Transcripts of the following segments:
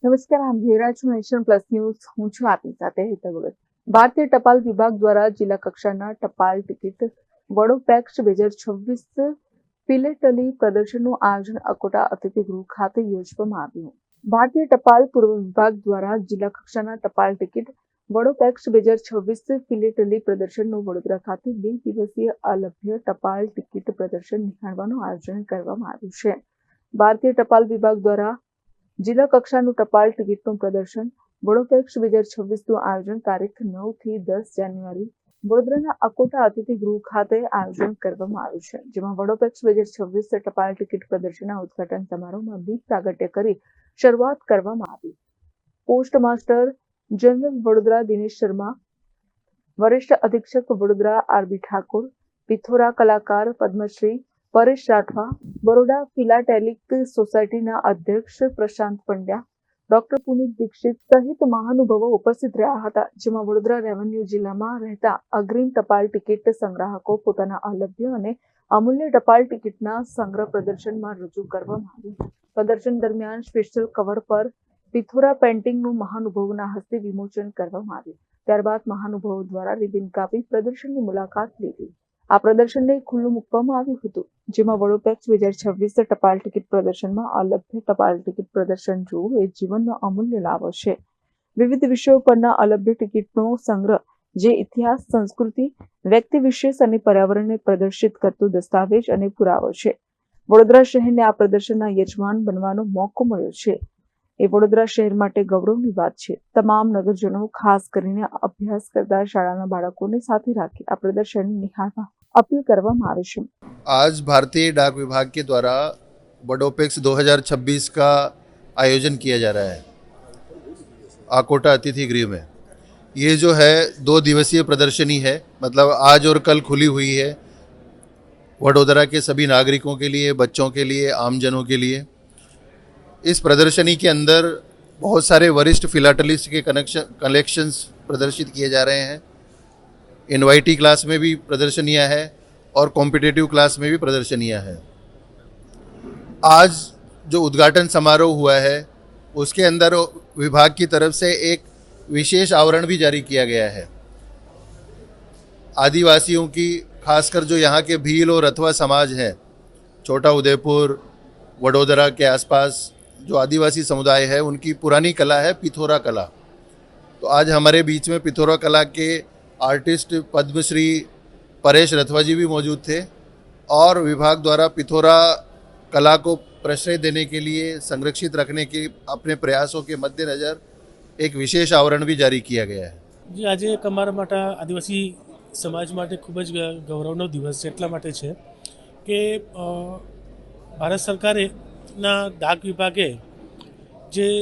નમસ્કાર, આમ જોઈ નેશન પ્લસ ન્યૂઝ. હું છું આપની સાથે હેતલ ભગત. ભારતીય ટપાલ વિભાગ દ્વારા જિલ્લા કક્ષાના ટપાલ ટિકિટ વડોપેક્સ 2026 ફિલેટલી પ્રદર્શનનું આયોજન અકોટા અતિથિગૃહ ખાતે યોજવામાં આવ્યું. ભારતીય ટપાલ પૂર્વ વિભાગ દ્વારા જિલ્લા કક્ષાના ટપાલ ટિકિટ વડોપેક્સ 2026 ફિલેટલી પ્રદર્શનનું વડોદરા ખાતે 2 દિવસીય અલભ્ય ટપાલ ટિકિટ પ્રદર્શન નિહાળવાનું આયોજન કરવામાં આવ્યું છે. ભારતીય ટપાલ વિભાગ દ્વારા જિલ્લા કક્ષાનું ટપાલ ટિકિટનું પ્રદર્શન વડોપેક્સ 2026નું આયોજન તારીખ 9 થી 10 જાન્યુઆરી વડોદરાના અકોટા અતિથિગૃહ ખાતે આયોજન કરવામાં આવ્યું છે, જેમાં વડોપેક્સ 2026 ટપાલ ટિકિટ પ્રદર્શનના ઉદઘાટન સમારોહમાં દીપ પ્રાગટ્ય કરી શરૂઆત કરવામાં આવી. Post master general Vadodara Dinesh Sharma, વરિષ્ઠ અધિક્ષક વડોદરા આરબી ઠાકોર, પિથોરા કલાકાર પદ્મશ્રી પરેશ રાઠવા, બરોડા ફિલાટેલિક સોસાયટીના અધ્યક્ષ પ્રશાંત પંડ્યા, ડોક્ટર પુનિત દીક્ષિત સહિત મહાનુભાવો ઉપસ્થિત રહ્યા હતા, જેમાં વડોદરા રેવન્યુ જિલ્લામાં રહેતા અગ્રીમ ટપાલ ટિકિટ સંગ્રાહકો પોતાના અલભ્ય અને અમૂલ્ય ટપાલ ટિકિટના સંગ્રહ પ્રદર્શનમાં રજૂ કરવામાં આવ્યું. પ્રદર્શન દરમિયાન સ્પેશિયલ કવર પર પિથોરા પેઇન્ટિંગનું મહાનુભાવોના હસ્તે વિમોચન કરવામાં આવ્યું. ત્યારબાદ મહાનુભાવો દ્વારા રિબિન કાપી પ્રદર્શનની મુલાકાત લીધી. આ પ્રદર્શનને ખુલ્લું મૂકવામાં આવ્યું હતું, જેમાં વડોપેક્સ 2026 ટપાલ ટિકિટ પ્રદર્શનમાં અલભ્ય ટપાલ ટિકિટ પ્રદર્શન જોવું એ જીવનનો અમૂલ્ય લાભ છે. વિવિધ વિષયો પરના અલભ્ય ટિકિટનો સંગ્રહ જે ઇતિહાસ, સંસ્કૃતિ, વ્યક્તિ વિશેષ અને પર્યાવરણને પ્રદર્શિત કરતું દસ્તાવેજ અને પુરાવો છે. વડોદરા શહેરને આ પ્રદર્શનના યજમાન બનવાનો મોકો મળ્યો છે એ વડોદરા શહેર માટે ગૌરવની વાત છે. તમામ નગરજનો, ખાસ કરીને અભ્યાસ કરતા શાળાના બાળકોને સાથે રાખી આ પ્રદર્શન નિહાળવા अपील કરવામાં આવે છે. आज भारतीय डाक विभाग के द्वारा वडोपेक्स 2026 का आयोजन किया जा रहा है आकोटा अतिथि गृह में. ये जो है 2 दिवसीय प्रदर्शनी है, मतलब आज और कल खुली हुई है वडोदरा के सभी नागरिकों के लिए, बच्चों के लिए, आमजनों के लिए. इस प्रदर्शनी के अंदर बहुत सारे वरिष्ठ फिलाटलिस्ट के कलेक्शंस प्रदर्शित किए जा रहे हैं. इनवाइटी क्लास में भी प्रदर्शनियाँ है और कॉम्पिटिटिव क्लास में भी प्रदर्शनियाँ हैं. आज जो उद्घाटन समारोह हुआ है उसके अंदर विभाग की तरफ से एक विशेष आवरण भी जारी किया गया है. आदिवासियों की, खासकर जो यहाँ के भील और रथवा समाज है, छोटा उदयपुर, वडोदरा के आसपास जो आदिवासी समुदाय है, उनकी पुरानी कला है पिथोरा कला. तो आज हमारे बीच में पिथोरा कला के आर्टिस्ट पद्मश्री परेश राठवा जी भी मौजूद थे और विभाग द्वारा पिथोरा कला को प्रश्रय देने के लिए, संरक्षित रखने के अपने प्रयासों के मद्देनज़र एक विशेष आवरण भी जारी किया गया है. जी, आज एक अमरा माटे आदिवासी समाज माटे खूब ज गौरवनो दिवस है. એટલા માટે છે કે ભારત સરકારે ના ડાક વિભાગે જે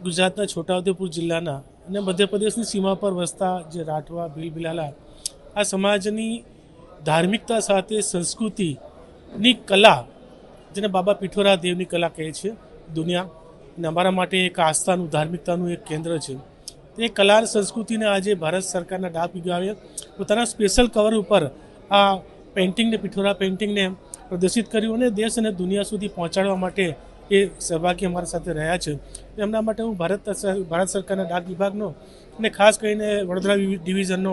ગુજરાતના છોટાઉદેપુર જિલ્લાના અને મધ્યપ્રદેશની સીમા પર વસતા જે રાઠવા, ભીલ, બિલાલા આ સમાજની ધાર્મિકતા સાથે સંસ્કૃતિની કલા, જેને બાબા પિઠોરા દેવની કલા કહે છે દુનિયા, અને અમારા માટે એક આસ્થાનું, ધાર્મિકતાનું એક કેન્દ્ર છે. તે કલા સંસ્કૃતિને આજે ભારત સરકારના ડાક વિભાગે પોતાના સ્પેશિયલ કવર ઉપર આ પેઇન્ટિંગને, પિઠોરા પેઇન્ટિંગને પ્રદર્શિત કર્યું અને દેશ અને દુનિયા સુધી પહોંચાડવા માટે એ સહભાગી અમારા સાથે રહ્યા છે. એમના માટે હું ભારત સરકારના ડાક વિભાગનો અને ખાસ કરીને વડોદરા ડિવિઝનનો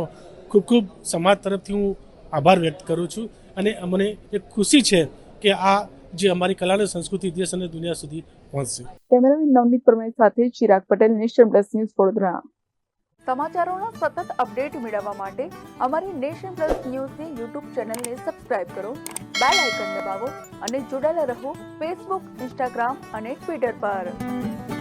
ખૂબ ખૂબ સમાજ તરફથી હું આભાર વ્યક્ત કરું છું. અને અમને એક ખુશી છે કે આ જે અમારી કલા અને સંસ્કૃતિ દેશ અને દુનિયા સુધી પહોંચશે. કેમેરામેન નવનીત પરમાર સાથે ચિરાગ પટેલ, નેશન પ્લસ ન્યૂઝ, વડોદરા. સમાચારોના સતત અપડેટ મેળવવા માટે અમારી નેશન પ્લસ ન્યૂઝની યુટ્યુબ ચેનલને સબસ્ક્રાઇબ કરો, બેલ આઇકન દબાવો અને જોડાયેલા રહો ફેસબુક, ઇન્સ્ટાગ્રામ અને ટ્વિટર પર.